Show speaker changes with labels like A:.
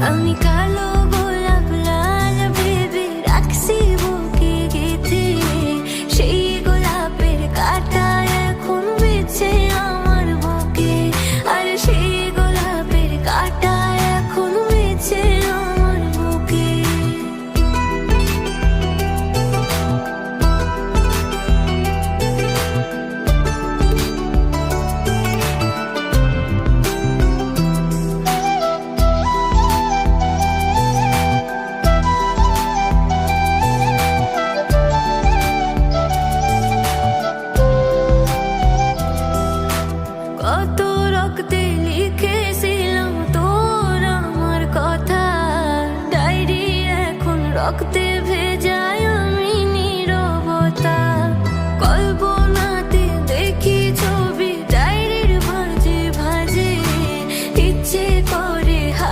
A: আমি কালো গোলাপ লাল ভেবে রাখছি বুকে গেঁথে, সেই গোলাপের কাঁটা এখন বেঁচে আমার বুকে, আর সেই গোলাপের কাঁটা এখন বেঁচে আমার বুকে। কত রক্তে লিখেছিলাম তোর আমার কথা, ডায়েরি এখন রক্তে